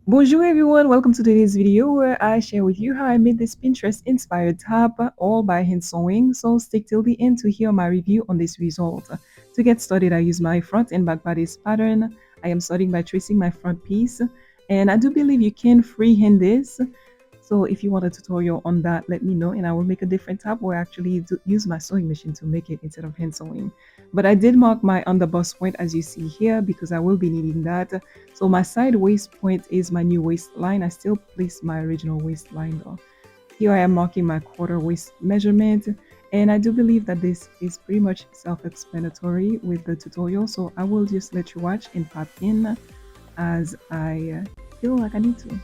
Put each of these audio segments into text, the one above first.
Bonjour everyone, welcome to today's video where I share with you how I made this Pinterest inspired top all by hand sewing. So stick till the end to hear my review on this result. To get started, I use my front and back bodice pattern. I am starting by tracing my front piece, and I do believe you can freehand this. So if you want a tutorial on that, let me know and I will make a different top or actually use my sewing machine to make it instead of hand sewing. But I did mark my underbust point as you see here because I will be needing that. So my side waist point is my new waistline. I still place my original waistline though. Here I am marking my quarter waist measurement, and I do believe that this is pretty much self-explanatory with the tutorial. So I will just let you watch and pop in as I feel like I need to.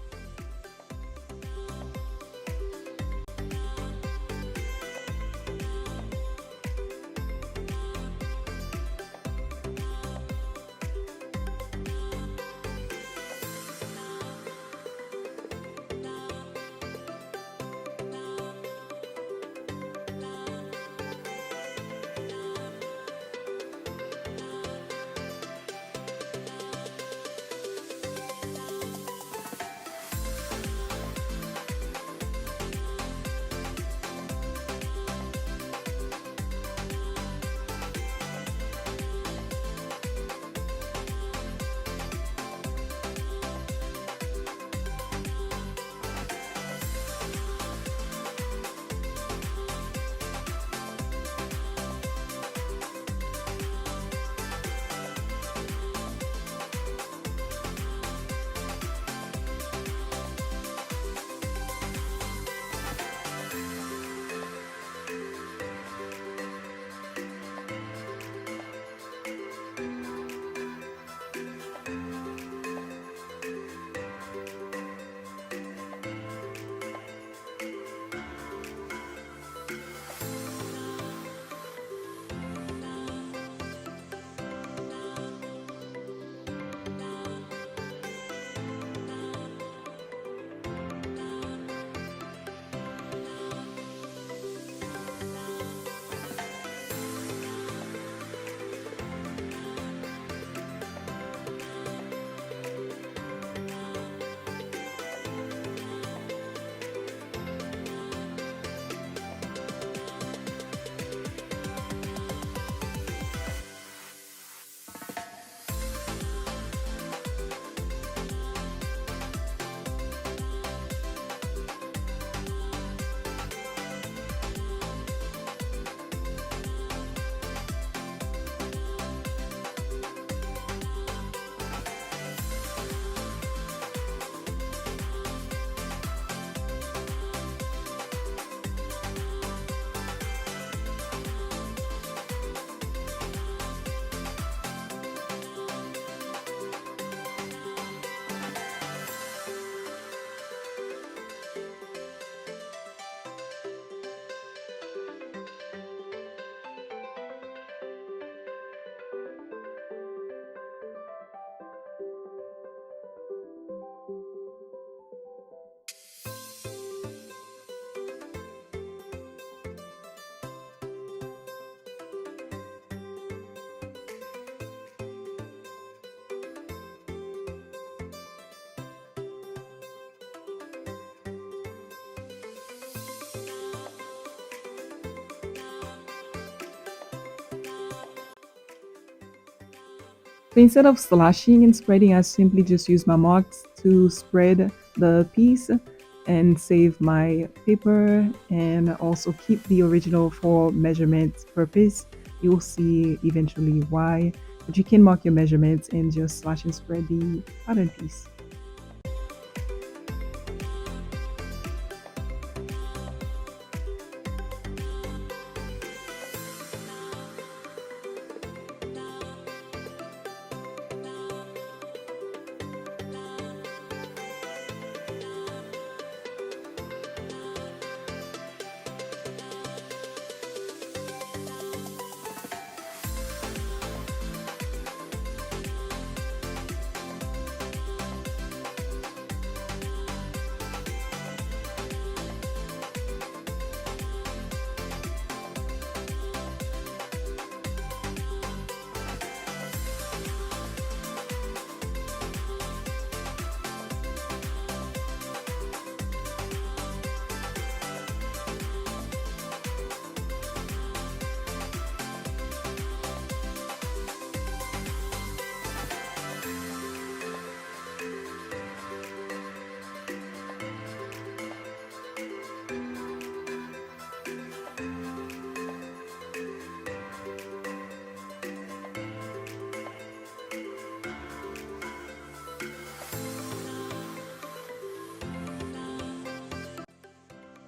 So instead of slashing and spreading, I simply just use my marks to spread the piece and save my paper and also keep the original for measurement purpose. You'll see eventually why, but you can mark your measurements and just slash and spread the pattern piece.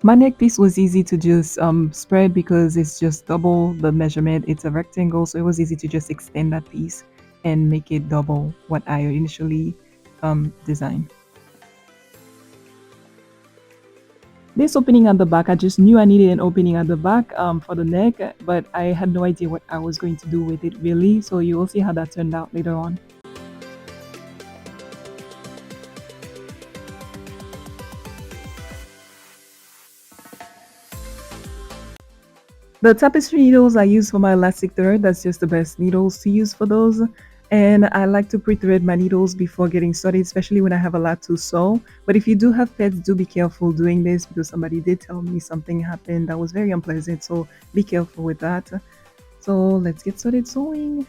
My neck piece was easy to just spread because it's just double the measurement. It's a rectangle, so it was easy to just extend that piece and make it double what I initially designed. This opening at the back, I just knew I needed an opening at the back for the neck, but I had no idea what I was going to do with it really. So you will see how that turned out later on. The tapestry needles I use for my elastic thread, that's just the best needles to use for those. And I like to pre-thread my needles before getting started, especially when I have a lot to sew. But if you do have pets, do be careful doing this because somebody did tell me something happened that was very unpleasant. So be careful with that. So let's get started sewing.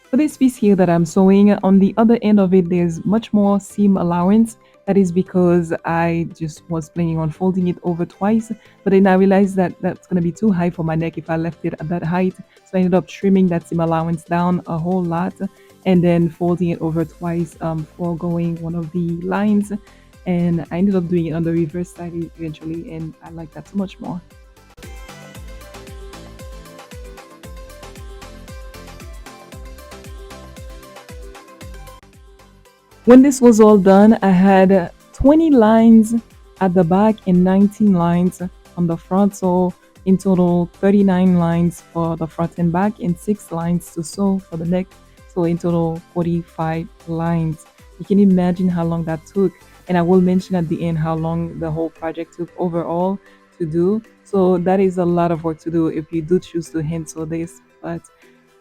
For this piece here that I'm sewing, on the other end of it, there's much more seam allowance. That is because I just was planning on folding it over twice, but then I realized that that's going to be too high for my neck if I left it at that height. So I ended up trimming that seam allowance down a whole lot and then folding it over twice for going one of the lines. And I ended up doing it on the reverse side eventually, and I like that so much more. When this was all done, I had 20 lines at the back and 19 lines on the front. So in total, 39 lines for the front and back and 6 lines to sew for the neck. So in total, 45 lines. You can imagine how long that took. And I will mention at the end how long the whole project took overall to do. So that is a lot of work to do if you do choose to hand sew this. But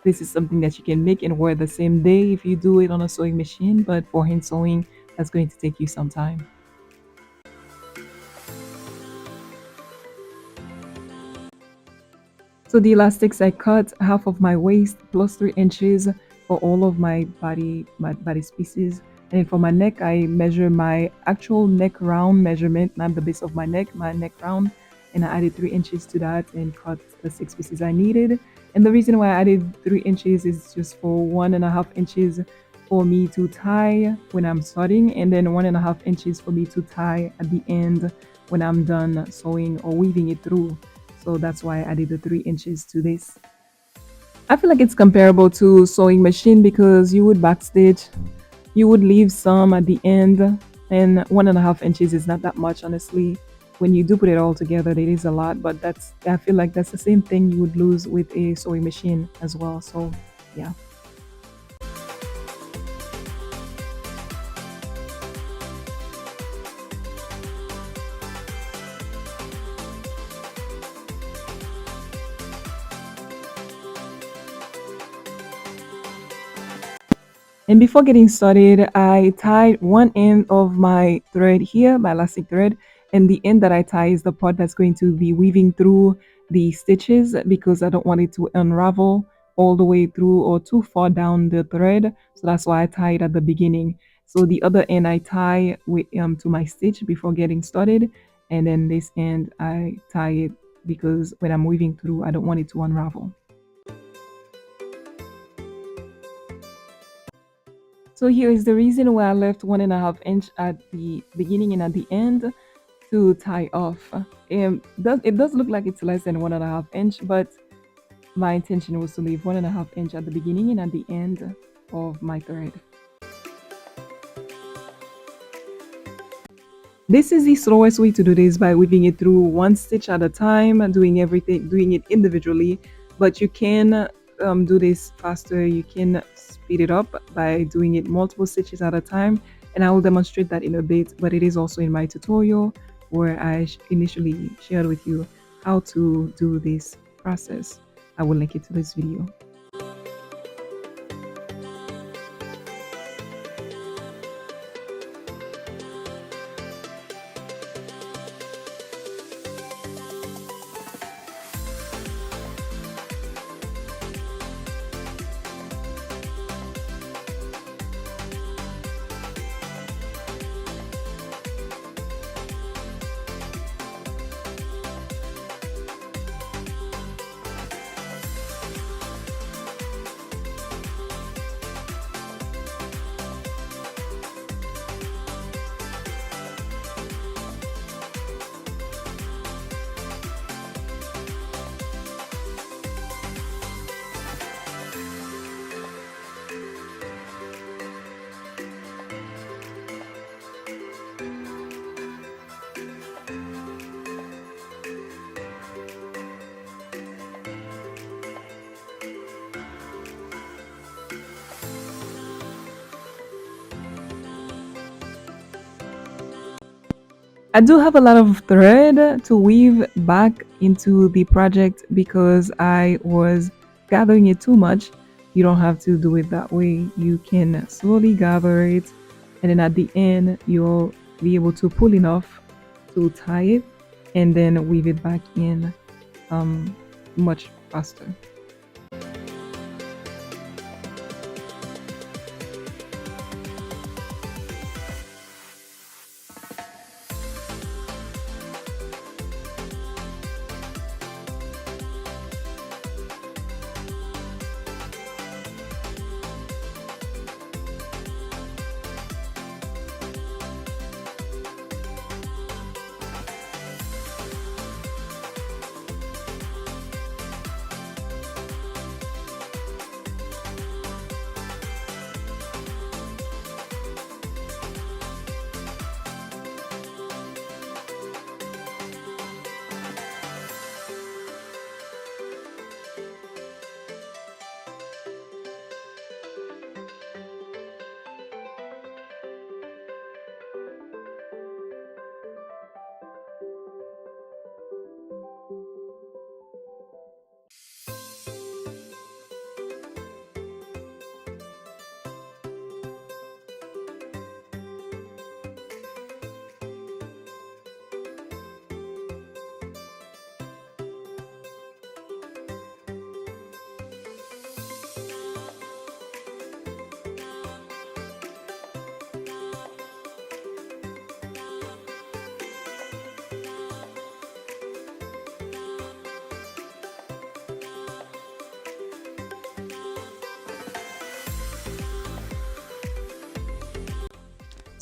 this is something that you can make and wear the same day if you do it on a sewing machine, but for hand sewing, that's going to take you some time. So the elastics, I cut half of my waist plus 3 inches for all of my body pieces. And then for my neck, I measure my actual neck round measurement, not the base of my neck round. And I added 3 inches to that and cut the 6 pieces I needed. And the reason why I added 3 inches is just for 1.5 inches for me to tie when I'm starting, and then 1.5 inches for me to tie at the end when I'm done sewing or weaving it through. So that's why I added the 3 inches to this. I feel like it's comparable to sewing machine because you would backstitch, you would leave some at the end, and 1.5 inches is not that much, honestly. When you do put it all together, it is a lot, but I feel like that's the same thing you would lose with a sewing machine as well. So yeah. And before getting started, I tied one end of my thread here, my elastic thread, and the end that I tie is the part that's going to be weaving through the stitches because I don't want it to unravel all the way through or too far down the thread. So that's why I tie it at the beginning. So the other end I tie with to my stitch before getting started, and then this end I tie it because when I'm weaving through, I don't want it to unravel. So here is the reason why I left 1.5 inch at the beginning and at the end to tie off. It does look like it's less than 1.5 inch, but my intention was to leave 1.5 inch at the beginning and at the end of my thread. This is the slowest way to do this, by weaving it through one stitch at a time, doing it individually. But you can do this faster. You can speed it up by doing it multiple stitches at a time. And I will demonstrate that in a bit, but it is also in my tutorial where I initially shared with you how to do this process. I will link it to this video. I do have a lot of thread to weave back into the project because I was gathering it too much. You don't have to do it that way. You can slowly gather it, and then at the end, you'll be able to pull enough to tie it and then weave it back in um, much faster.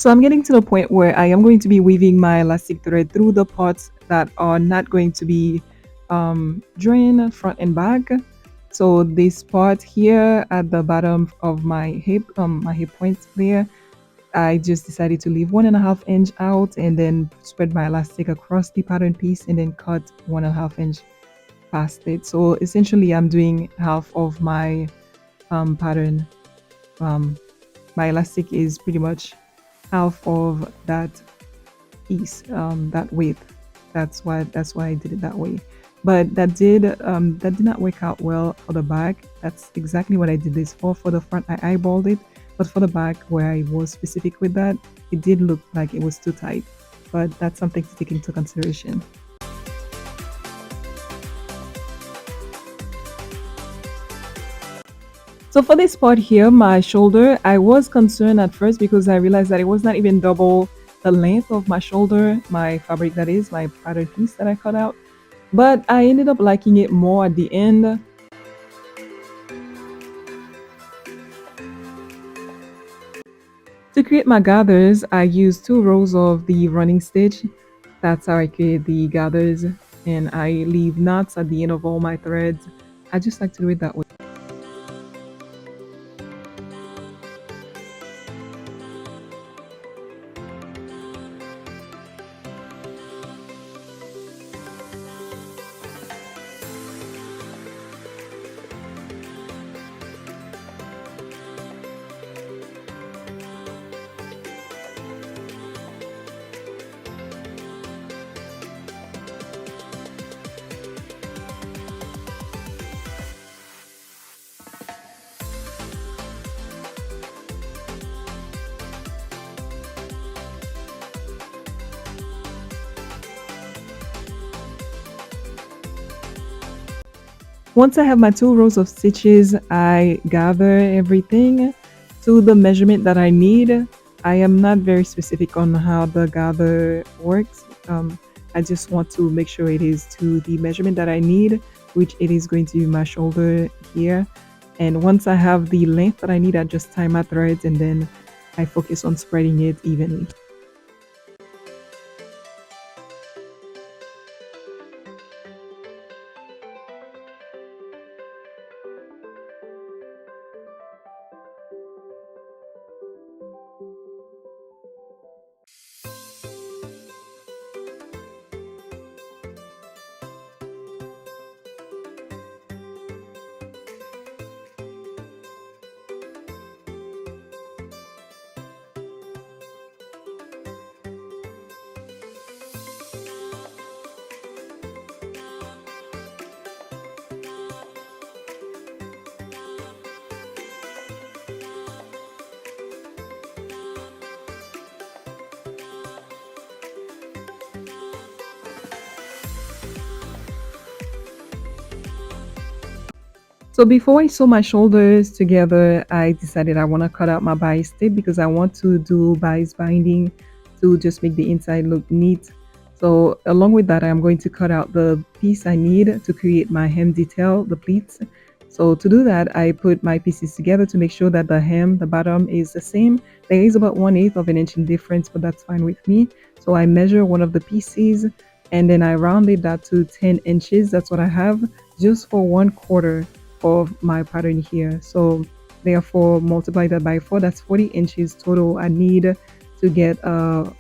So I'm getting to the point where I am going to be weaving my elastic thread through the parts that are not going to be joined front and back. So this part here at the bottom of my hip points there, I just decided to leave 1.5 inch out and then spread my elastic across the pattern piece and then cut 1.5 inch past it. So essentially I'm doing half of my pattern. Um, my elastic is pretty much half of that piece, that width. That's why I did it that way. But that did not work out well for the back. That's exactly what I did this for. For the front, I eyeballed it, but for the back, where I was specific with that, it did look like it was too tight. But that's something to take into consideration. So for this part here, my shoulder, I was concerned at first because I realized that it was not even double the length of my shoulder, my fabric that is, my pattern piece that I cut out. But I ended up liking it more at the end. To create my gathers, I use 2 rows of the running stitch. That's how I create the gathers, and I leave knots at the end of all my threads. I just like to do it that way. Once I have my 2 rows of stitches, I gather everything to the measurement that I need. I am not very specific on how the gather works. I just want to make sure it is to the measurement that I need, which it is going to be my shoulder here. And once I have the length that I need, I just tie my threads and then I focus on spreading it evenly. So before I sew my shoulders together, I decided I want to cut out my bias tip because I want to do bias binding to just make the inside look neat. So along with that, I'm going to cut out the piece I need to create my hem detail, the pleats. So to do that, I put my pieces together to make sure that the hem, the bottom is the same. There is about 1/8 of an inch in difference, but that's fine with me. So I measure one of the pieces and then I rounded that to 10 inches. That's what I have just for 1/4 of my pattern here. So therefore multiply that by 4, that's 40 inches total I need to get a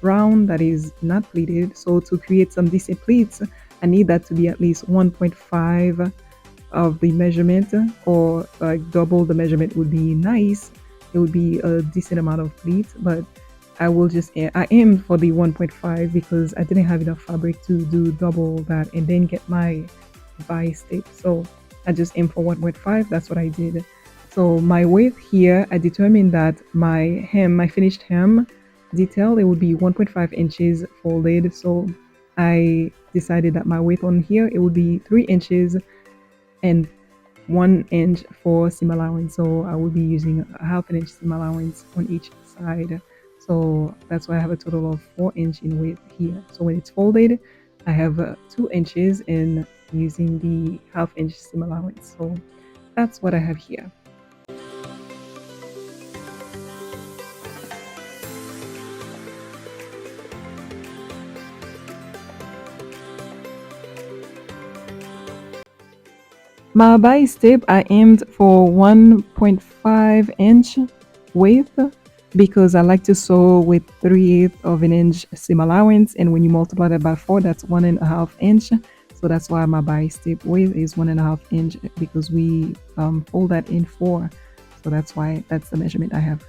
round that is not pleated. So to create some decent pleats, I need that to be at least 1.5 of the measurement, or like double the measurement would be nice. It would be a decent amount of pleats, but I aim for the 1.5 because I didn't have enough fabric to do double that and then get my bias tape. So I just aim for 1.5. That's what I did. So my width here, I determined that my finished hem detail, it would be 1.5 inches folded. So I decided that my width on here, it would be 3 inches and 1 inch for seam allowance. So I will be using a half an inch seam allowance on each side. So that's why I have a total of 4 inch in width here. So when it's folded, I have 2 inches in using the half-inch seam allowance. So that's what I have here. My bias tape, I aimed for 1.5 inch width because I like to sew with 3/8 of an inch seam allowance, and when you multiply that by 4, that's 1.5 inch. So that's why my bias tape width is 1.5 inch, because we fold that in 4. So that's why that's the measurement I have.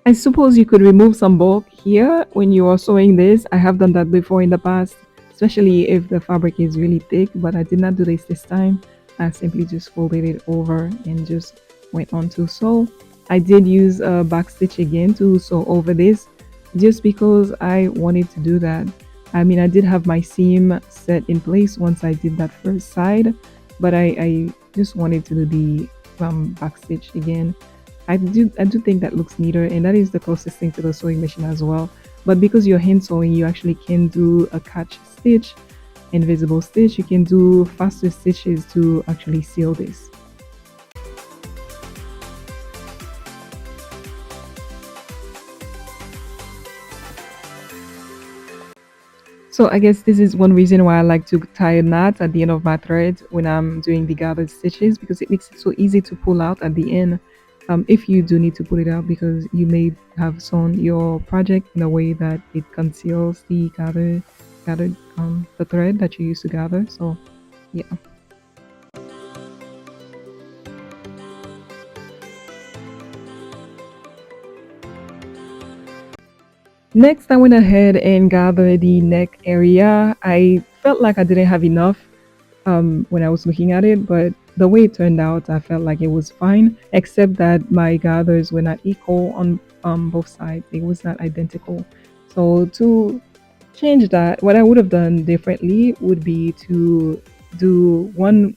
I suppose you could remove some bulk here when you are sewing this. I have done that before in the past, especially if the fabric is really thick, but I did not do this time. I simply just folded it over and just went on to sew. I did use a back stitch again to sew over this just because I wanted to do that. I mean, I did have my seam set in place once I did that first side, but I just wanted to do the back stitch again. I do think that looks neater, and that is the closest thing to the sewing machine as well. But because you're hand sewing, you actually can do a catch stitch, invisible stitch. You can do faster stitches to actually seal this. So I guess this is one reason why I like to tie a knot at the end of my thread when I'm doing the gathered stitches, because it makes it so easy to pull out at the end. If you do need to pull it out because you may have sewn your project in a way that it conceals the gathered the thread that you used to gather. So yeah. Next, I went ahead and gathered the neck area. I felt like I didn't have enough when I was looking at it, but the way it turned out, I felt like it was fine, except that my gathers were not equal on both sides. It was not identical. So to change that, what I would have done differently would be to do one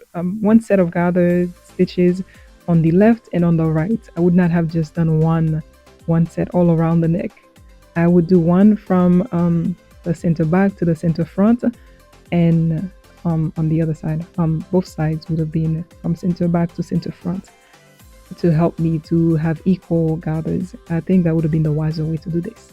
set of gathered stitches on the left and on the right. I would not have just done one set all around the neck. I would do one from the center back to the center front, and on the other side, both sides would have been from center back to center front to help me to have equal gathers. I think that would have been the wiser way to do this.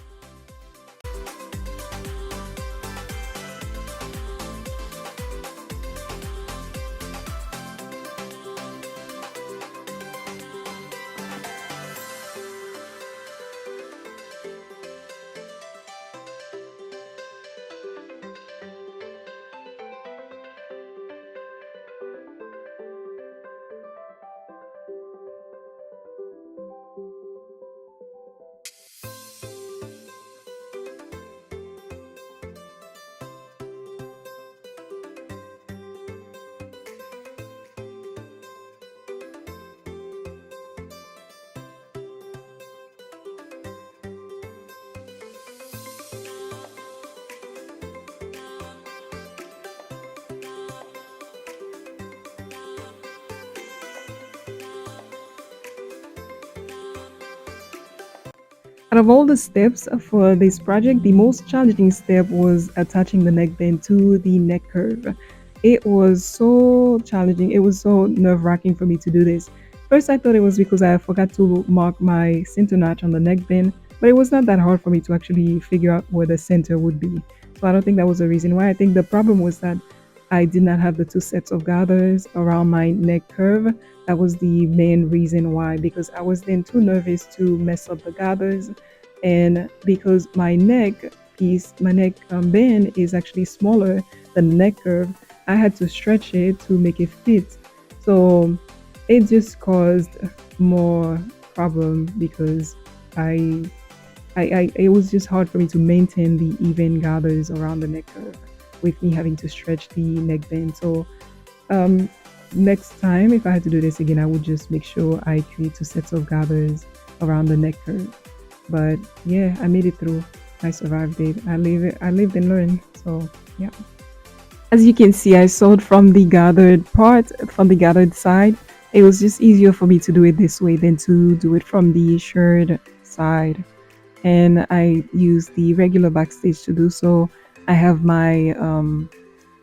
Out of all the steps for this project, the most challenging step was attaching the neckband to the neck curve. It was so challenging. It was so nerve-wracking for me to do this. First, I thought it was because I forgot to mark my center notch on the neckband, but it was not that hard for me to actually figure out where the center would be. So I don't think that was the reason why. I think the problem was that I did not have the two sets of gathers around my neck curve. That was the main reason why, because I was then too nervous to mess up the gathers. And because my neck band is actually smaller than the neck curve, I had to stretch it to make it fit. So it just caused more problem because I, it was just hard for me to maintain the even gathers around the neck curve with me having to stretch the neckband. So um, next time, if I had to do this again, I would just make sure I create two sets of gathers around the neck curve. But yeah, I made it through. I survived it. I lived and learned. So yeah. As you can see, I sewed from the gathered part, from the gathered side. It was just easier for me to do it this way than to do it from the shirred side. And I use the regular backstitch to do so. I have my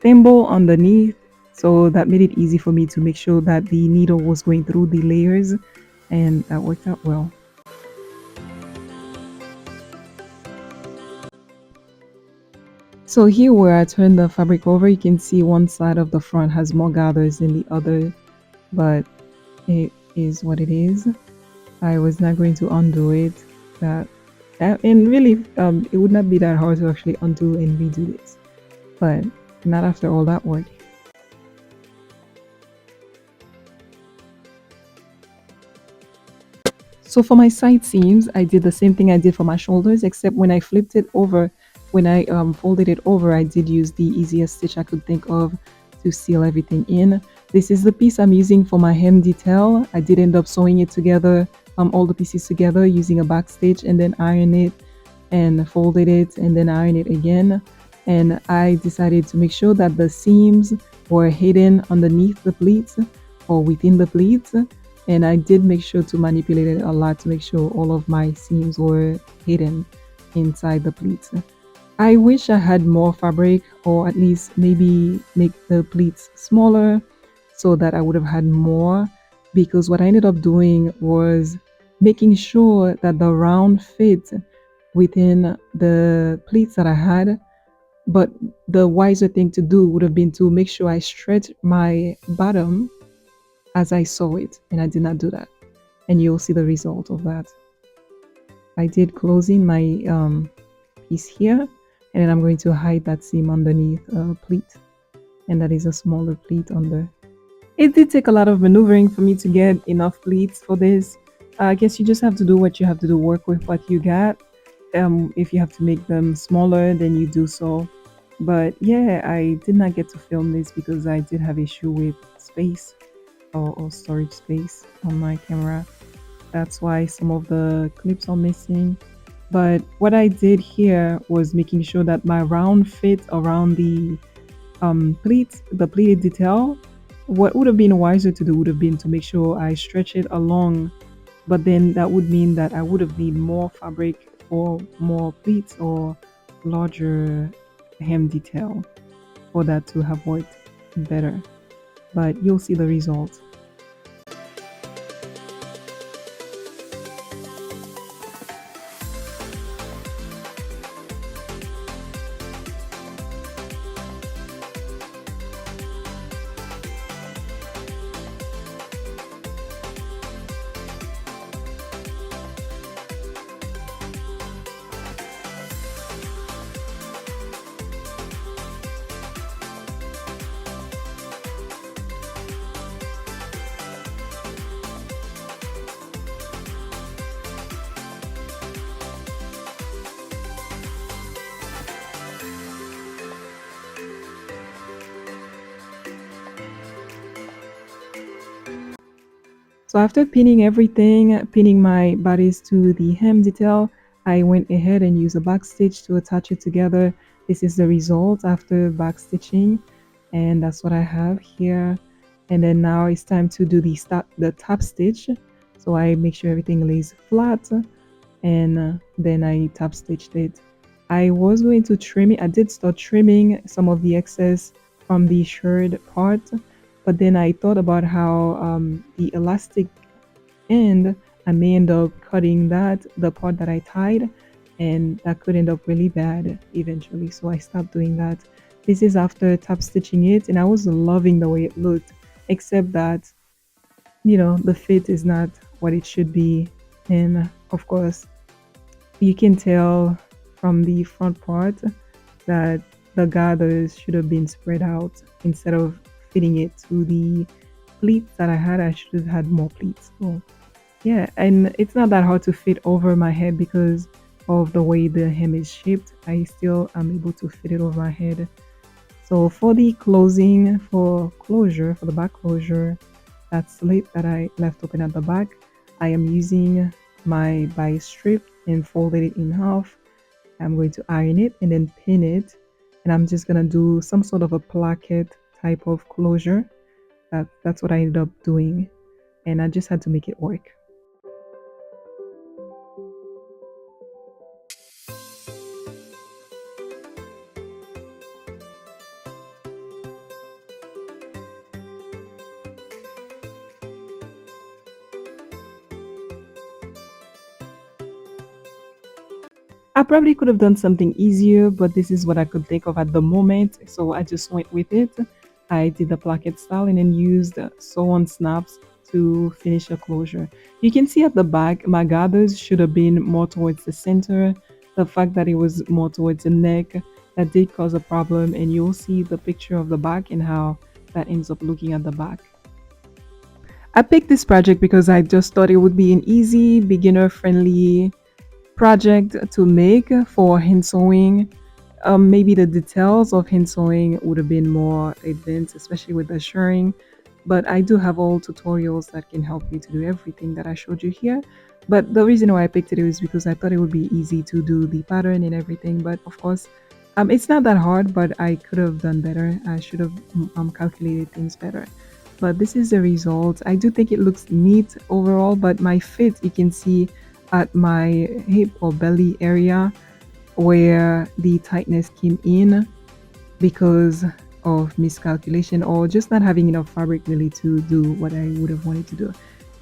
thimble underneath, so that made it easy for me to make sure that the needle was going through the layers, and that worked out well. So here where I turn the fabric over, you can see one side of the front has more gathers than the other, but it is what it is. I was not going to undo it. That, and really, it would not be that hard to actually undo and redo this, but not after all that work. So for my side seams, I did the same thing I did for my shoulders, except when I flipped it over, when I folded it over, I did use the easiest stitch I could think of to seal everything in. This is the piece I'm using for my hem detail. I did end up sewing it together, all the pieces together using a back stitch and then iron it and folded it and then iron it again. And I decided to make sure that the seams were hidden underneath the pleats or within the pleats. And I did make sure to manipulate it a lot to make sure all of my seams were hidden inside the pleats. I wish I had more fabric, or at least maybe make the pleats smaller so that I would have had more, because what I ended up doing was making sure that the round fit within the pleats that I had. But the wiser thing to do would have been to make sure I stretch my bottom as I sew it, and I did not do that. And you'll see the result of that. I did closing my piece here, and then I'm going to hide that seam underneath a pleat, and that is a smaller pleat under. It did take a lot of maneuvering for me to get enough pleats for this. I guess you just have to do what you have to do, work with what you got. If you have to make them smaller, then you do so. But yeah, I did not get to film this because I did have issue with space or storage space on my camera. That's why some of the clips are missing. But what I did here was making sure that my round fit around the pleats, the pleated detail. What would have been wiser to do would have been to make sure I stretch it along, but then that would mean that I would have need more fabric or more pleats or larger hem detail for that to have worked better. But you'll see the result. So after pinning everything, pinning my bodice to the hem detail, I went ahead and used a back stitch to attach it together. This is the result after back stitching, and that's what I have here. And then now it's time to do the top stitch. So I make sure everything lays flat, and then I top stitched it. I was going to trim it. I did start trimming some of the excess from the shirred part, but then I thought about how the elastic end, I may end up cutting the part that I tied, and that could end up really bad eventually. So I stopped doing that. This is after top stitching it, and I was loving the way it looked, except that, the fit is not what it should be. And of course, you can tell from the front part that the gathers should have been spread out instead of fitting it to the pleats that I had. I should have had more pleats. So yeah, and it's not that hard to fit over my head because of the way the hem is shaped. I still am able to fit it over my head. So for the closing, for the back closure, that slit that I left open at the back, I am using my bias strip and folded it in half. I'm going to iron it and then pin it, and I'm just gonna do some sort of a placket type of closure. That's what I ended up doing, and I just had to make it work. I probably could have done something easier, but this is what I could think of at the moment, so I just went with it. I did the placket style and then used sew-on snaps to finish a closure. You can see at the back, my gathers should have been more towards the center. The fact that it was more towards the neck, that did cause a problem, and you'll see the picture of the back and how that ends up looking at the back. I picked this project because I just thought it would be an easy, beginner friendly project to make for hand sewing. Maybe the details of hand sewing would have been more advanced, especially with the shirring. But I do have all tutorials that can help you to do everything that I showed you here. But the reason why I picked it is because I thought it would be easy to do the pattern and everything. But of course, it's not that hard, but I could have done better. I should have calculated things better. But this is the result. I do think it looks neat overall, but my fit, you can see at my hip or belly area where the tightness came in because of miscalculation or just not having enough fabric really to do what I would have wanted to do.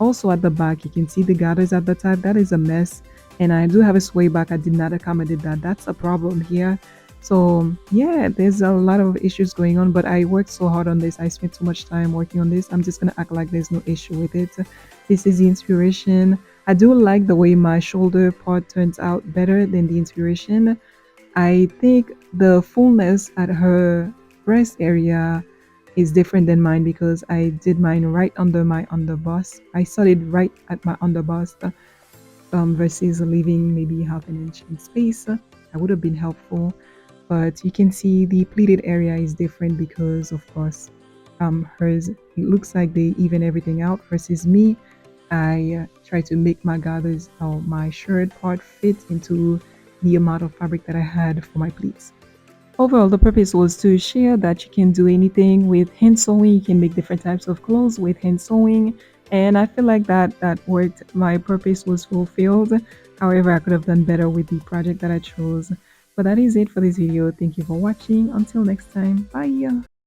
Also at the back, you can see the gathers at the top. That is a mess. And I do have a sway back. I did not accommodate that. That's a problem here. So yeah, there's a lot of issues going on, but I worked so hard on this. I spent so much time working on this. I'm just gonna act like there's no issue with it. This is the inspiration. I do like the way my shoulder part turns out better than the inspiration. I think the fullness at her breast area is different than mine because I did mine right under my underbust. I started right at my underbust versus leaving maybe half an inch in space. That would have been helpful. But you can see the pleated area is different because, of course, hers, it looks like they even everything out versus me. I try to make my gathers or my shirt part fit into the amount of fabric that I had for my pleats. Overall, the purpose was to share that you can do anything with hand sewing. You can make different types of clothes with hand sewing, and I feel like that worked. My purpose was fulfilled. However, I could have done better with the project that I chose. But that is it for this video. Thank you for watching. Until next time, bye.